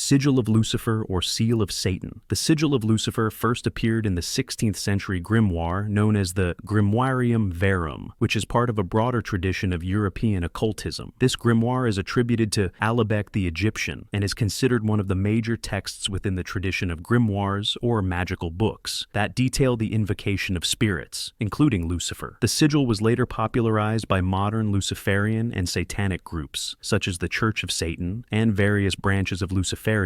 Sigil of Lucifer or Seal of Satan. The Sigil of Lucifer first appeared in the 16th century grimoire known as the Grimoirium Verum, which is part of a broader tradition of European occultism. This grimoire is attributed to Alabek the Egyptian and is considered one of the major texts within the tradition of grimoires or magical books that detail the invocation of spirits, including Lucifer. The sigil was later popularized by modern Luciferian and satanic groups, such as the Church of Satan and various branches of Luciferianism,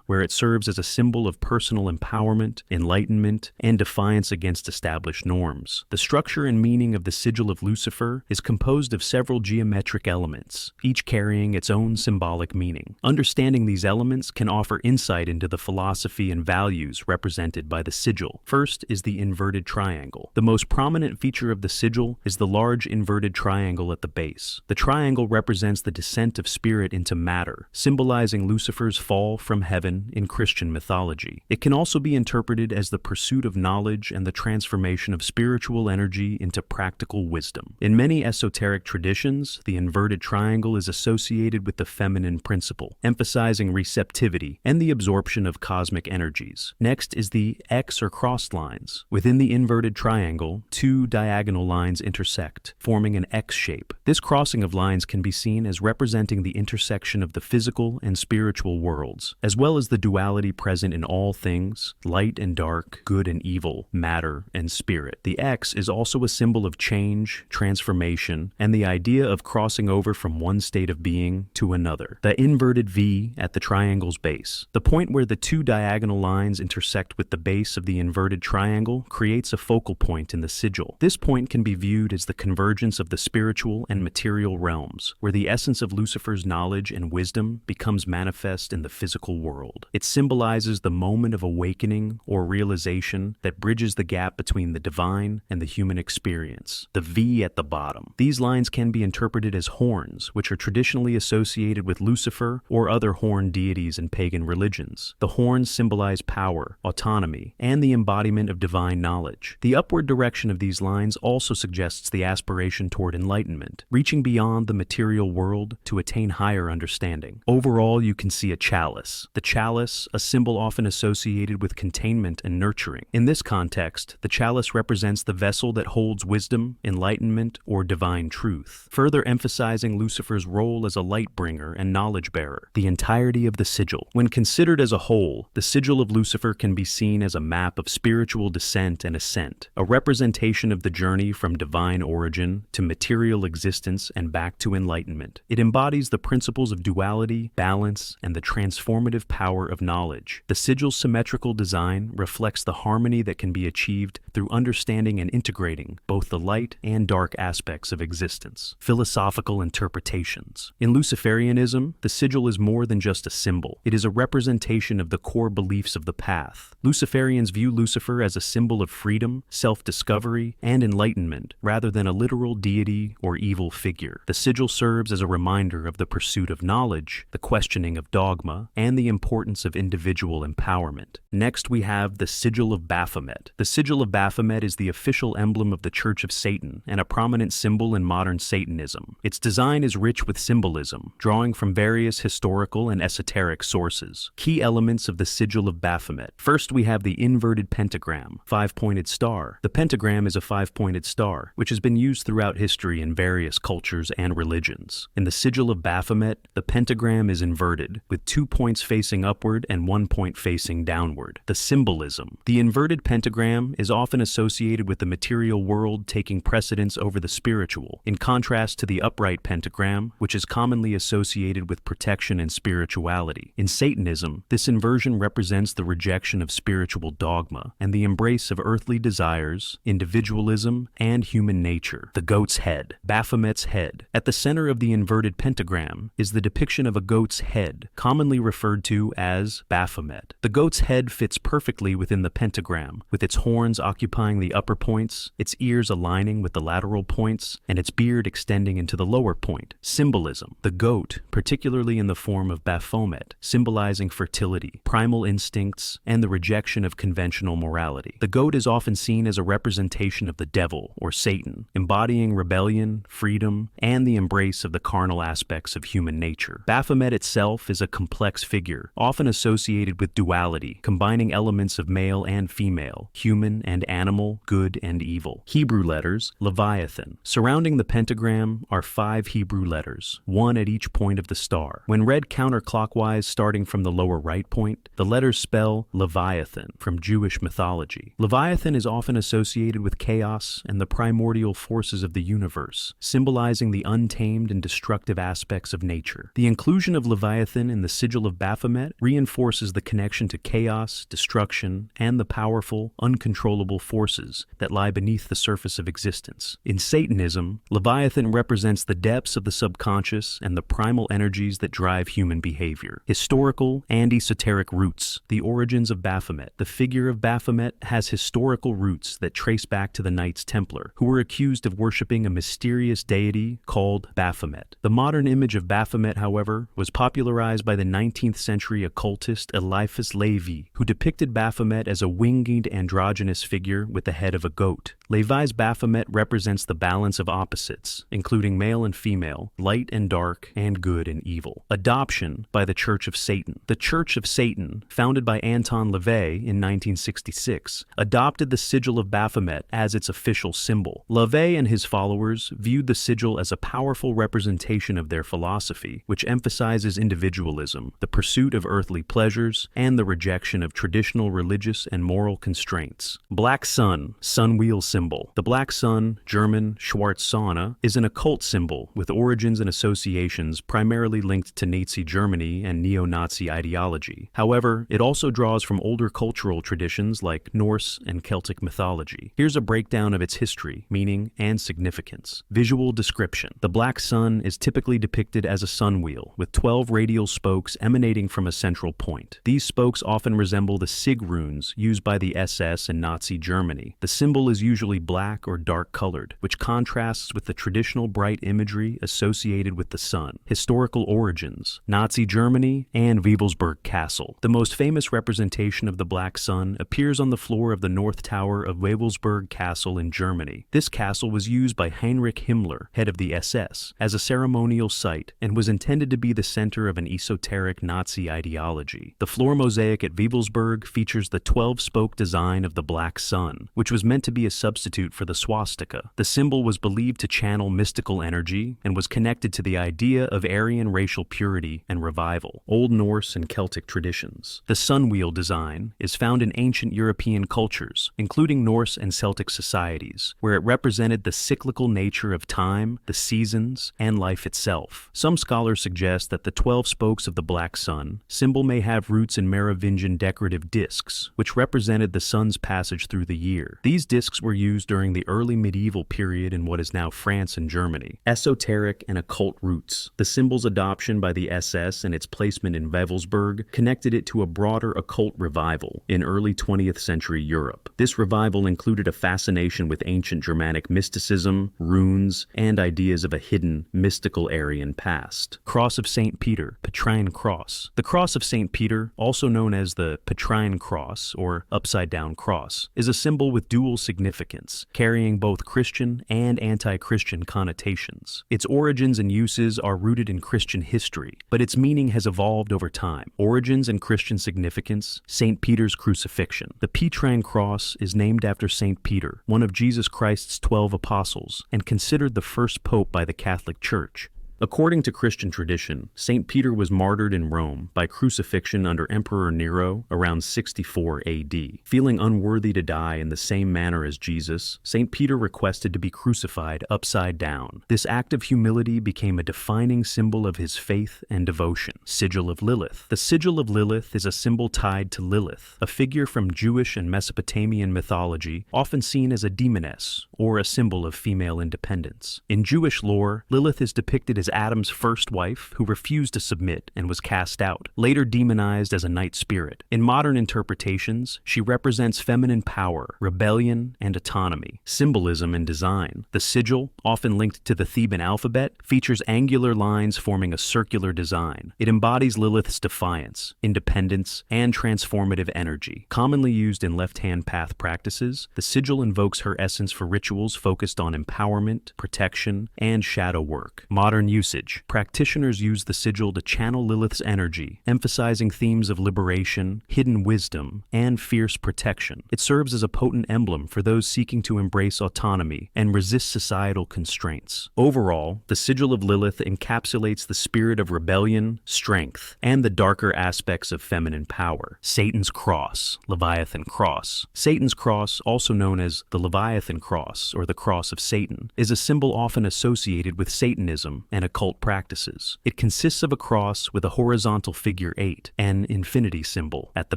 where it serves as a symbol of personal empowerment, enlightenment, and defiance against established norms. The structure and meaning of the Sigil of Lucifer is composed of several geometric elements, each carrying its own symbolic meaning. Understanding these elements can offer insight into the philosophy and values represented by the sigil. First is the inverted triangle. The most prominent feature of the sigil is the large inverted triangle at the base. The triangle represents the descent of spirit into matter, symbolizing Lucifer's fall from heaven in Christian mythology. It can also be interpreted as the pursuit of knowledge and the transformation of spiritual energy into practical wisdom. In many esoteric traditions, the inverted triangle is associated with the feminine principle, emphasizing receptivity and the absorption of cosmic energies. Next is the X or crossed lines. Within the inverted triangle, two diagonal lines intersect, forming an X shape. This crossing of lines can be seen as representing the intersection of the physical and spiritual worlds, as well as the duality present in all things, light and dark, good and evil, matter and spirit. The X is also a symbol of change, transformation, and the idea of crossing over from one state of being to another. The inverted V at the triangle's base. The point where the two diagonal lines intersect with the base of the inverted triangle creates a focal point in the sigil. This point can be viewed as the convergence of the spiritual and material realms, where the essence of Lucifer's knowledge and wisdom becomes manifest in the physical world. It symbolizes the moment of awakening or realization that bridges the gap between the divine and the human experience. The V at the bottom. These lines can be interpreted as horns, which are traditionally associated with Lucifer or other horned deities in pagan religions. The horns symbolize power, autonomy, and the embodiment of divine knowledge. The upward direction of these lines also suggests the aspiration toward enlightenment, reaching beyond the material world to attain higher understanding. Overall, you can see a chalice. The chalice, a symbol often associated with containment and nurturing. In this context, the chalice represents the vessel that holds wisdom, enlightenment, or divine truth, further emphasizing Lucifer's role as a light bringer and knowledge bearer. The entirety of the sigil. When considered as a whole, the Sigil of Lucifer can be seen as a map of spiritual descent and ascent, a representation of the journey from divine origin to material existence and back to enlightenment. It embodies the principles of duality, balance, and the transformative power of knowledge. The sigil's symmetrical design reflects the harmony that can be achieved through understanding and integrating both the light and dark aspects of existence. Philosophical interpretations. In Luciferianism, the sigil is more than just a symbol. It is a representation of the core beliefs of the path. Luciferians view Lucifer as a symbol of freedom, self-discovery, and enlightenment, rather than a literal deity or evil figure. The sigil serves as a reminder of the pursuit of knowledge, the questioning of dogma, and the importance of individual empowerment. Next, we have the Sigil of Baphomet. The Sigil of Baphomet is the official emblem of the Church of Satan and a prominent symbol in modern Satanism. Its design is rich with symbolism, drawing from various historical and esoteric sources. Key elements of the Sigil of Baphomet. First, we have the inverted pentagram, five-pointed star. The pentagram is a five-pointed star, which has been used throughout history in various cultures and religions. In the Sigil of Baphomet, the pentagram is inverted, with 2 points facing upward and 1 point facing downward. The symbolism. The inverted pentagram is often associated with the material world taking precedence over the spiritual, in contrast to the upright pentagram, which is commonly associated with protection and spirituality. In Satanism, this inversion represents the rejection of spiritual dogma and the embrace of earthly desires, individualism, and human nature. The goat's head. Baphomet's head. At the center of the inverted pentagram is the depiction of a goat's head, commonly referred to as Baphomet. The goat's head fits perfectly within the pentagram, with its horns occupying the upper points, its ears aligning with the lateral points, and its beard extending into the lower point. Symbolism. The goat, particularly in the form of Baphomet, symbolizing fertility, primal instincts, and the rejection of conventional morality. The goat is often seen as a representation of the devil, or Satan, embodying rebellion, freedom, and the embrace of the carnal aspects of human nature. Baphomet itself is a complex complex figure, often associated with duality, combining elements of male and female, human and animal, good and evil. Hebrew letters, Leviathan. Surrounding the pentagram are 5 Hebrew letters, one at each point of the star. When read counterclockwise starting from the lower right point, the letters spell Leviathan from Jewish mythology. Leviathan is often associated with chaos and the primordial forces of the universe, symbolizing the untamed and destructive aspects of nature. The inclusion of Leviathan in the Sigil of Baphomet reinforces the connection to chaos, destruction, and the powerful, uncontrollable forces that lie beneath the surface of existence. In Satanism, Leviathan represents the depths of the subconscious and the primal energies that drive human behavior. Historical and esoteric roots. The origins of Baphomet. The figure of Baphomet has historical roots that trace back to the Knights Templar, who were accused of worshipping a mysterious deity called Baphomet. The modern image of Baphomet, however, was popularized by the 19th century occultist Eliphas Levi, who depicted Baphomet as a winged androgynous figure with the head of a goat. Levi's Baphomet represents the balance of opposites, including male and female, light and dark, and good and evil. Adoption by the Church of Satan. The Church of Satan, founded by Anton LaVey in 1966, adopted the Sigil of Baphomet as its official symbol. LaVey and his followers viewed the sigil as a powerful representation of their philosophy, which emphasizes individualism, the pursuit of earthly pleasures, and the rejection of traditional religious and moral constraints. Black Sun, sun wheel symbol. The black sun, German Schwarze, is an occult symbol with origins and associations primarily linked to Nazi Germany and neo-Nazi ideology. However, it also draws from older cultural traditions like Norse and Celtic mythology. Here's a breakdown of its history, meaning, and significance. Visual description. The black sun is typically depicted as a sun wheel, with 12 radial spokes emanating from a central point. These spokes often resemble the Sig runes used by the SS in Nazi Germany. The symbol is usually black or dark colored, which contrasts with the traditional bright imagery associated with the sun. Historical origins. Nazi Germany and Wewelsburg Castle. The most famous representation of the black sun appears on the floor of the North Tower of Wewelsburg Castle in Germany. This castle was used by Heinrich Himmler, head of the SS, as a ceremonial site and was intended to be the center of an esoteric Nazi ideology. The floor mosaic at Wewelsburg features the 12-spoke design of the black sun, which was meant to be a substitute for the swastika. The symbol was believed to channel mystical energy and was connected to the idea of Aryan racial purity and revival. Old Norse and Celtic traditions. The sun wheel design is found in ancient European cultures, including Norse and Celtic societies, where it represented the cyclical nature of time, the seasons, and life itself. Some scholars suggest that the 12 spokes of the black sun symbol may have roots in Merovingian decorative discs, which represented the sun's passage through the year. These discs were used during the early medieval period in what is now France and Germany. Esoteric and occult roots. The symbol's adoption by the SS and its placement in Wewelsburg connected it to a broader occult revival in early 20th century Europe. This revival included a fascination with ancient Germanic mysticism, runes, and ideas of a hidden, mystical Aryan past. Cross of St. Peter, Petrine Cross. The Cross of St. Peter, also known as the Petrine Cross or upside-down cross, is a symbol with dual significance, carrying both Christian and anti-Christian connotations. Its origins and uses are rooted in Christian history, but its meaning has evolved over time. Origins and Christian significance: St. Peter's crucifixion. The Petrine Cross is named after St. Peter, one of Jesus Christ's 12 apostles, and considered the first pope by the Catholic Church. According to Christian tradition, St. Peter was martyred in Rome by crucifixion under Emperor Nero around 64 AD. Feeling unworthy to die in the same manner as Jesus, St. Peter requested to be crucified upside down. This act of humility became a defining symbol of his faith and devotion. Sigil of Lilith. The Sigil of Lilith is a symbol tied to Lilith, a figure from Jewish and Mesopotamian mythology, often seen as a demoness or a symbol of female independence. In Jewish lore, Lilith is depicted as Adam's first wife, who refused to submit and was cast out, later demonized as a night spirit. In modern interpretations, she represents feminine power, rebellion, and autonomy. Symbolism and design. The sigil, often linked to the Theban alphabet, features angular lines forming a circular design. It embodies Lilith's defiance, independence, and transformative energy. Commonly used in left-hand path practices, the sigil invokes her essence for rituals focused on empowerment, protection, and shadow work. Modern use Usage. Practitioners use the sigil to channel Lilith's energy, emphasizing themes of liberation, hidden wisdom, and fierce protection. It serves as a potent emblem for those seeking to embrace autonomy and resist societal constraints. Overall, the Sigil of Lilith encapsulates the spirit of rebellion, strength, and the darker aspects of feminine power. Satan's Cross, Leviathan Cross. Satan's Cross, also known as the Leviathan Cross or the Cross of Satan, is a symbol often associated with Satanism and occult practices. It consists of a cross with a horizontal figure 8, an infinity symbol, at the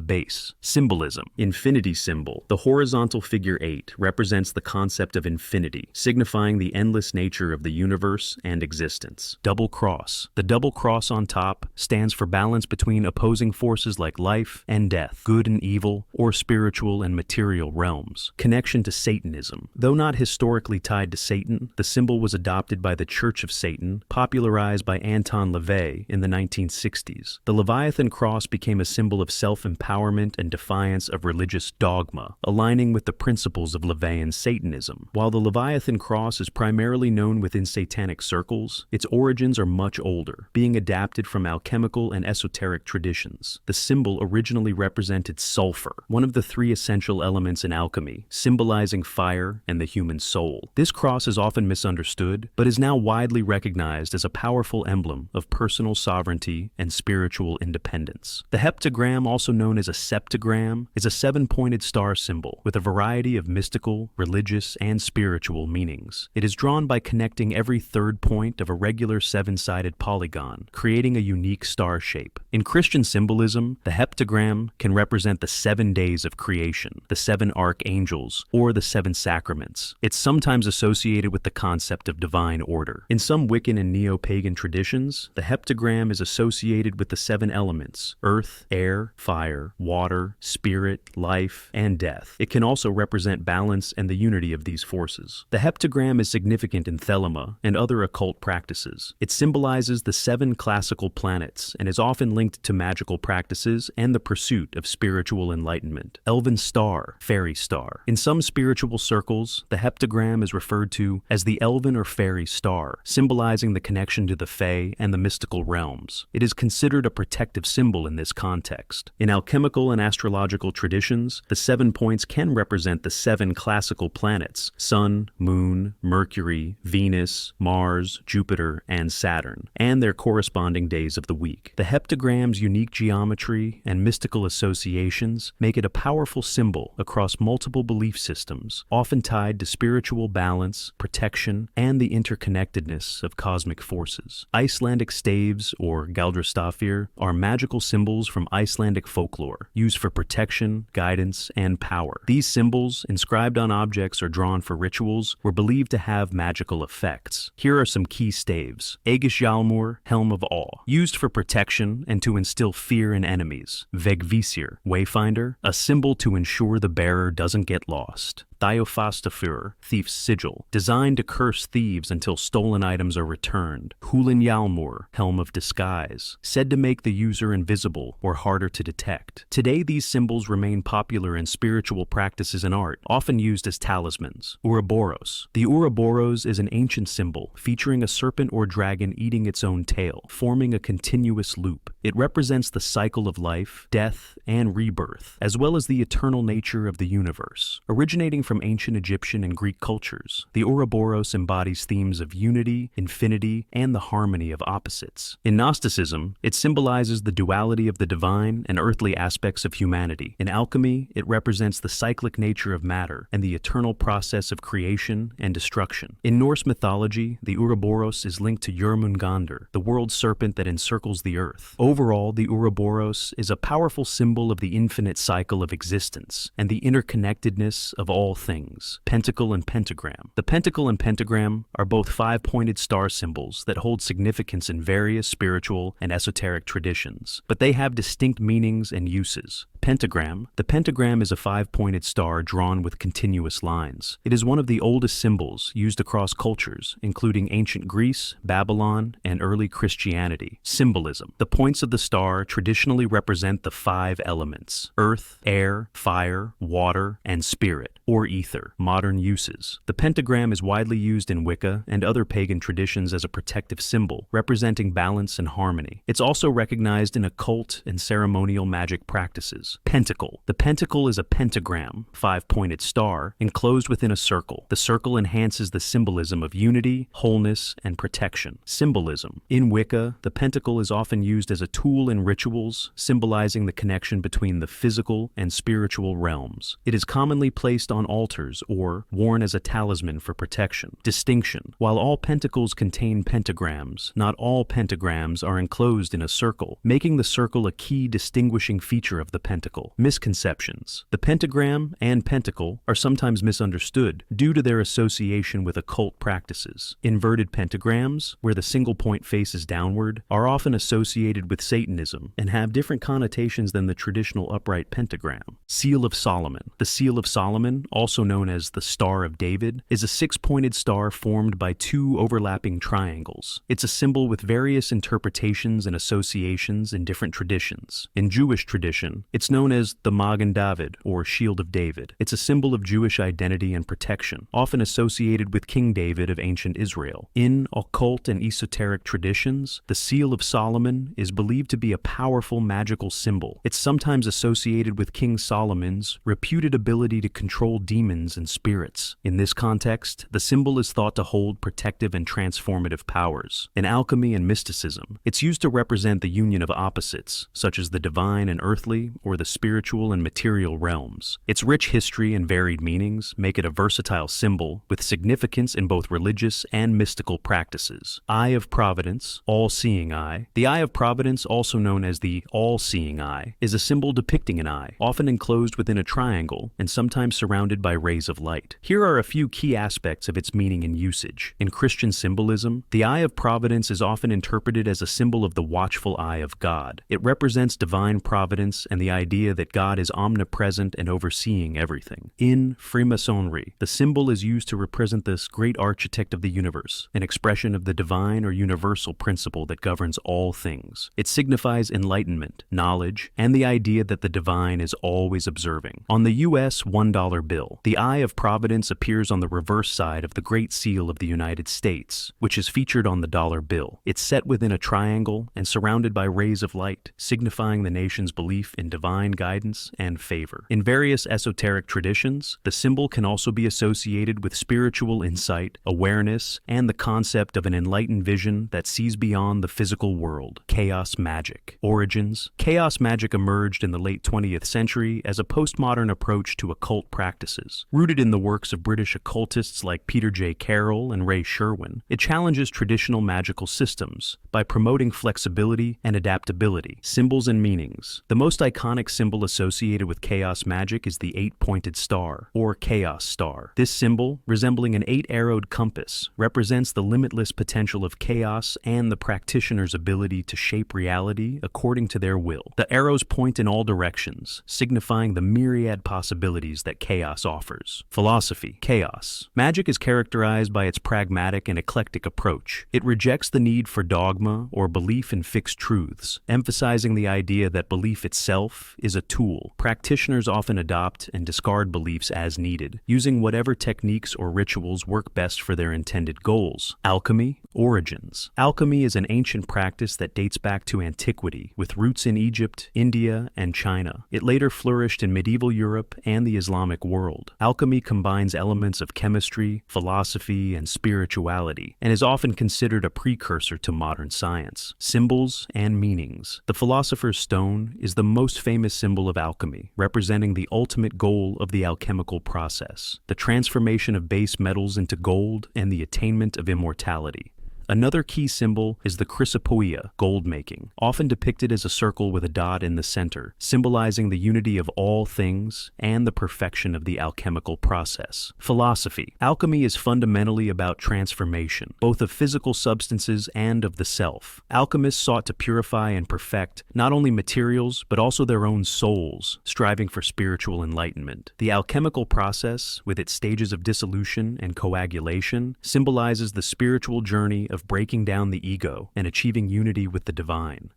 base. Symbolism. Infinity symbol. The horizontal figure 8 represents the concept of infinity, signifying the endless nature of the universe and existence. Double cross. The double cross on top stands for balance between opposing forces like life and death, good and evil, or spiritual and material realms. Connection to Satanism. Though not historically tied to Satan, the symbol was adopted by the Church of Satan, popularized by Anton LaVey in the 1960s. The Leviathan cross became a symbol of self-empowerment and defiance of religious dogma, aligning with the principles of LaVeyan Satanism. While the Leviathan cross is primarily known within satanic circles, its origins are much older, being adapted from alchemical and esoteric traditions. The symbol originally represented sulfur, one of the 3 essential elements in alchemy, symbolizing fire and the human soul. This cross is often misunderstood, but is now widely recognized as a powerful emblem of personal sovereignty and spiritual independence. The heptagram, also known as a septagram, is a 7-pointed star symbol with a variety of mystical, religious, and spiritual meanings. It is drawn by connecting every third point of a regular 7-sided polygon, creating a unique star shape. In Christian symbolism, the heptagram can represent the 7 days of creation, the 7 archangels, or the 7 sacraments. It's sometimes associated with the concept of divine order. In some Wiccan and neo-pagan traditions, the heptagram is associated with the 7 elements: earth, air, fire, water, spirit, life, and death. It can also represent balance and the unity of these forces. The heptagram is significant in Thelema and other occult practices. It symbolizes the 7 classical planets and is often linked to magical practices and the pursuit of spiritual enlightenment. Elven star, fairy star. In some spiritual circles, the heptagram is referred to as the elven or fairy star, symbolizing the connection to the fae and the mystical realms. It is considered a protective symbol in this context. In alchemical and astrological traditions, the 7 points can represent the 7 classical planets: Sun, Moon, Mercury, Venus, Mars, Jupiter, and Saturn, and their corresponding days of the week. The heptagram's unique geometry and mystical associations make it a powerful symbol across multiple belief systems, often tied to spiritual balance, protection, and the interconnectedness of cosmic forces. Icelandic staves, or Galdrastafir, are magical symbols from Icelandic folklore, used for protection, guidance, and power. These symbols, inscribed on objects or drawn for rituals, were believed to have magical effects. Here are some key staves. Aegis Helm of Awe, used for protection and to instill fear in enemies. Vegvisir, Wayfinder, a symbol to ensure the bearer doesn't get lost. Theosophy, Thief's Sigil, designed to curse thieves until stolen items are returned. Hulin Yalmur, Helm of Disguise, said to make the user invisible or harder to detect. Today, these symbols remain popular in spiritual practices and art, often used as talismans. Ouroboros. The Ouroboros is an ancient symbol featuring a serpent or dragon eating its own tail, forming a continuous loop. It represents the cycle of life, death, and rebirth, as well as the eternal nature of the universe. Originating from ancient Egyptian and Greek cultures, the Ouroboros embodies themes of unity, infinity, and the harmony of opposites. In Gnosticism, it symbolizes the duality of the divine and earthly aspects of humanity. In alchemy, it represents the cyclic nature of matter and the eternal process of creation and destruction. In Norse mythology, the Ouroboros is linked to Jörmungandr, the world serpent that encircles the earth. Overall, the Ouroboros is a powerful symbol of the infinite cycle of existence and the interconnectedness of all things. Pentacle and Pentagram. The Pentacle and Pentagram are both 5-pointed star symbols that hold significance in various spiritual and esoteric traditions, but they have distinct meanings and uses. Pentagram. The pentagram is a five-pointed star drawn with continuous lines. It is one of the oldest symbols used across cultures, including ancient Greece, Babylon, and early Christianity. Symbolism. The points of the star traditionally represent the five elements: earth, air, fire, water, and spirit, or ether. Modern uses. The pentagram is widely used in Wicca and other pagan traditions as a protective symbol, representing balance and harmony. It's also recognized in occult and ceremonial magic practices. Pentacle. The pentacle is a pentagram, five-pointed star, enclosed within a circle. The circle enhances the symbolism of unity, wholeness, and protection. Symbolism. In Wicca, the pentacle is often used as a tool in rituals, symbolizing the connection between the physical and spiritual realms. It is commonly placed on altars or worn as a talisman for protection. Distinction. While all pentacles contain pentagrams, not all pentagrams are enclosed in a circle, making the circle a key distinguishing feature of the pentacle. Misconceptions. The pentagram and pentacle are sometimes misunderstood due to their association with occult practices. Inverted pentagrams, where the single point faces downward, are often associated with Satanism and have different connotations than the traditional upright pentagram. Seal of Solomon. The Seal of Solomon, also known as the Star of David, is a six-pointed star formed by two overlapping triangles. It's a symbol with various interpretations and associations in different traditions. In Jewish tradition, it's known as the Magen David, or Shield of David. It's a symbol of Jewish identity and protection, often associated with King David of ancient Israel. In occult and esoteric traditions, the Seal of Solomon is believed to be a powerful magical symbol. It's sometimes associated with King Solomon's reputed ability to control demons and spirits. In this context, the symbol is thought to hold protective and transformative powers. In alchemy and mysticism, it's used to represent the union of opposites, such as the divine and earthly, or the spiritual and material realms. Its rich history and varied meanings make it a versatile symbol with significance in both religious and mystical practices. Eye of Providence, all-seeing eye. The Eye of Providence, also known as the all-seeing eye, is a symbol depicting an eye, often enclosed within a triangle and sometimes surrounded by rays of light. Here are a few key aspects of its meaning and usage. In Christian symbolism, the Eye of Providence is often interpreted as a symbol of the watchful eye of God. It represents divine providence and the idea that God is omnipresent and overseeing everything. In Freemasonry, the symbol is used to represent this great architect of the universe, an expression of the divine or universal principle that governs all things. It signifies enlightenment, knowledge, and the idea that the divine is always observing. On the U.S. $1 bill, the Eye of Providence appears on the reverse side of the Great Seal of the United States, which is featured on the dollar bill. It's set within a triangle and surrounded by rays of light, signifying the nation's belief in divine guidance and favor. In various esoteric traditions, the symbol can also be associated with spiritual insight, awareness, and the concept of an enlightened vision that sees beyond the physical world. Chaos magic. Origins. Chaos magic emerged in the late 20th century as a postmodern approach to occult practices. Rooted in the works of British occultists like Peter J. Carroll and Ray Sherwin, it challenges traditional magical systems by promoting flexibility and adaptability. Symbols and meanings. The most iconic symbol associated with chaos magic is the eight-pointed star, or chaos star. This symbol, resembling an eight-arrowed compass, represents the limitless potential of chaos and the practitioner's ability to shape reality according to their will. The arrows point in all directions, signifying the myriad possibilities that chaos offers. Philosophy. Chaos. Magic is characterized by its pragmatic and eclectic approach. It rejects the need for dogma or belief in fixed truths, emphasizing the idea that belief itself is a tool. Practitioners often adopt and discard beliefs as needed, using whatever techniques or rituals work best for their intended goals. Alchemy. Origins. Alchemy is an ancient practice that dates back to antiquity, with roots in Egypt, India, and China. It later flourished in medieval Europe and the Islamic world. Alchemy combines elements of chemistry, philosophy, and spirituality, and is often considered a precursor to modern science. Symbols and meanings. The Philosopher's Stone is the most famous symbol of alchemy, representing the ultimate goal of the alchemical process, the transformation of base metals into gold and the attainment of immortality. Another key symbol is the chrysopoeia, gold making, often depicted as a circle with a dot in the center, symbolizing the unity of all things and the perfection of the alchemical process. Philosophy. Alchemy is fundamentally about transformation, both of physical substances and of the self. Alchemists sought to purify and perfect not only materials, but also their own souls, striving for spiritual enlightenment. The alchemical process, with its stages of dissolution and coagulation, symbolizes the spiritual journey of breaking down the ego and achieving unity with the divine.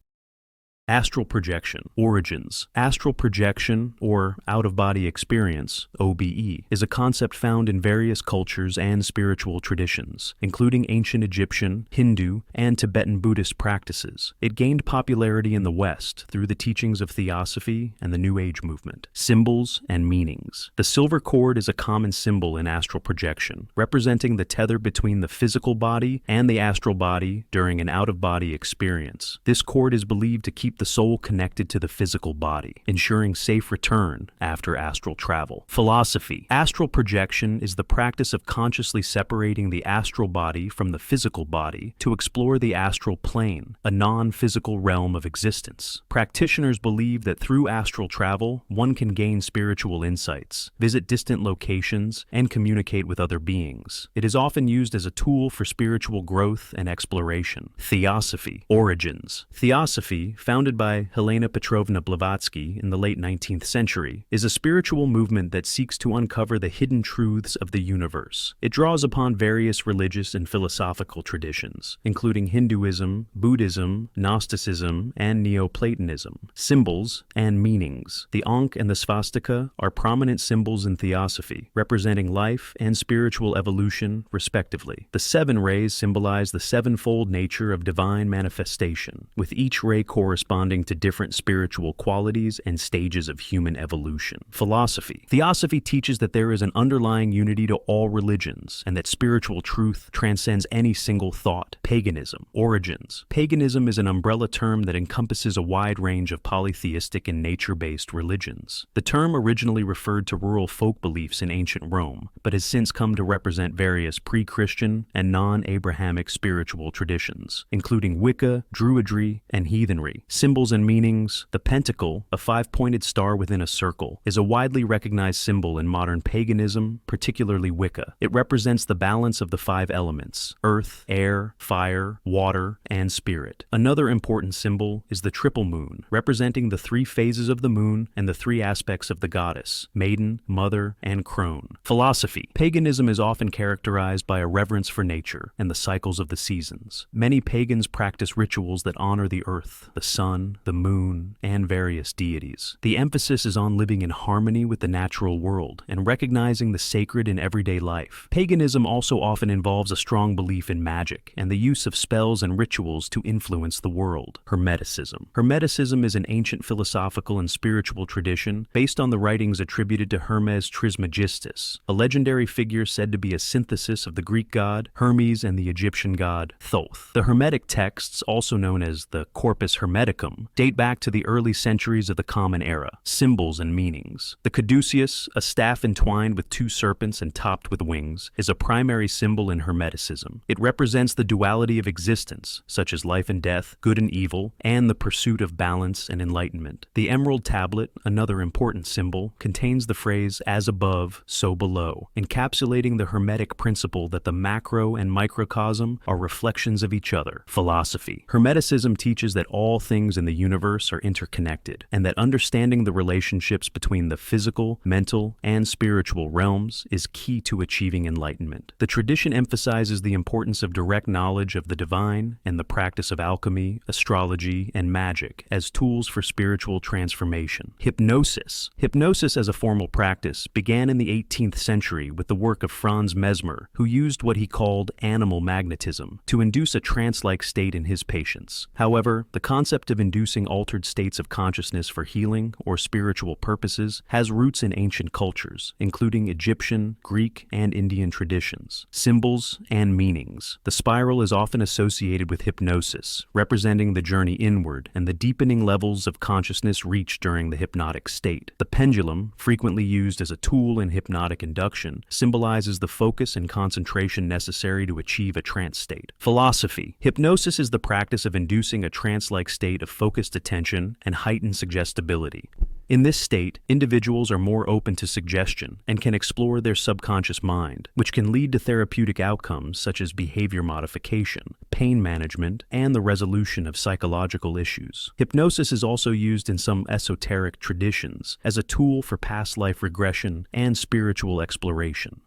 Astral projection. Origins. Astral projection, or out-of-body experience, OBE, is a concept found in various cultures and spiritual traditions, including ancient Egyptian, Hindu, and Tibetan Buddhist practices. It gained popularity in the West through the teachings of Theosophy and the New Age movement. Symbols and meanings. The silver cord is a common symbol in astral projection, representing the tether between the physical body and the astral body during an out-of-body experience. This cord is believed to keep the soul connected to the physical body, ensuring safe return after astral travel. Philosophy. Astral projection is the practice of consciously separating the astral body from the physical body to explore the astral plane, a non-physical realm of existence. Practitioners believe that through astral travel, one can gain spiritual insights, visit distant locations, and communicate with other beings. It is often used as a tool for spiritual growth and exploration. Theosophy. Origins. Theosophy, founded by Helena Petrovna Blavatsky in the late 19th century, is a spiritual movement that seeks to uncover the hidden truths of the universe. It draws upon various religious and philosophical traditions, including Hinduism, Buddhism, Gnosticism, and Neoplatonism. Symbols and meanings. The Ankh and the swastika are prominent symbols in Theosophy, representing life and spiritual evolution, respectively. The 7 rays symbolize the sevenfold nature of divine manifestation, with each ray corresponding to different spiritual qualities and stages of human evolution. Philosophy. Theosophy teaches that there is an underlying unity to all religions, and that spiritual truth transcends any single thought. Paganism. Origins. Paganism is an umbrella term that encompasses a wide range of polytheistic and nature-based religions. The term originally referred to rural folk beliefs in ancient Rome, but has since come to represent various pre-Christian and non-Abrahamic spiritual traditions, including Wicca, Druidry, and heathenry. Symbols and meanings. The Pentacle, a 5-pointed star within a circle, is a widely recognized symbol in modern paganism, particularly Wicca. It represents the balance of the 5 elements: earth, air, fire, water, and spirit. Another important symbol is the triple moon, representing the 3 phases of the moon and the 3 aspects of the goddess: maiden, mother, and crone. Philosophy. Paganism is often characterized by a reverence for nature and the cycles of the seasons. Many pagans practice rituals that honor the earth, the sun, the moon, and various deities. The emphasis is on living in harmony with the natural world and recognizing the sacred in everyday life. Paganism also often involves a strong belief in magic and the use of spells and rituals to influence the world. Hermeticism. Hermeticism is an ancient philosophical and spiritual tradition based on the writings attributed to Hermes Trismegistus, a legendary figure said to be a synthesis of the Greek god Hermes and the Egyptian god Thoth. The Hermetic texts, also known as the Corpus Hermeticum, date back to the early centuries of the Common Era. Symbols and meanings. The caduceus, a staff entwined with 2 serpents and topped with wings, is a primary symbol in Hermeticism. It represents the duality of existence, such as life and death, good and evil, and the pursuit of balance and enlightenment. The emerald tablet, another important symbol, contains the phrase "as above, so below," encapsulating the Hermetic principle that the macro and microcosm are reflections of each other. Philosophy. Hermeticism teaches that all things in the universe are interconnected, and that understanding the relationships between the physical, mental, and spiritual realms is key to achieving enlightenment. The tradition emphasizes the importance of direct knowledge of the divine and the practice of alchemy, astrology, and magic as tools for spiritual transformation. Hypnosis. Hypnosis as a formal practice began in the 18th century with the work of Franz Mesmer, who used what he called animal magnetism to induce a trance-like state in his patients. However, the concept of of inducing altered states of consciousness for healing or spiritual purposes, has roots in ancient cultures, including Egyptian, Greek, and Indian traditions. Symbols and meanings. The spiral is often associated with hypnosis, representing the journey inward and the deepening levels of consciousness reached during the hypnotic state. The pendulum, frequently used as a tool in hypnotic induction, symbolizes the focus and concentration necessary to achieve a trance state. Philosophy. Hypnosis is the practice of inducing a trance-like state of focused attention and heightened suggestibility. In this state, individuals are more open to suggestion and can explore their subconscious mind, which can lead to therapeutic outcomes such as behavior modification, pain management, and the resolution of psychological issues. Hypnosis is also used in some esoteric traditions as a tool for past life regression and spiritual exploration.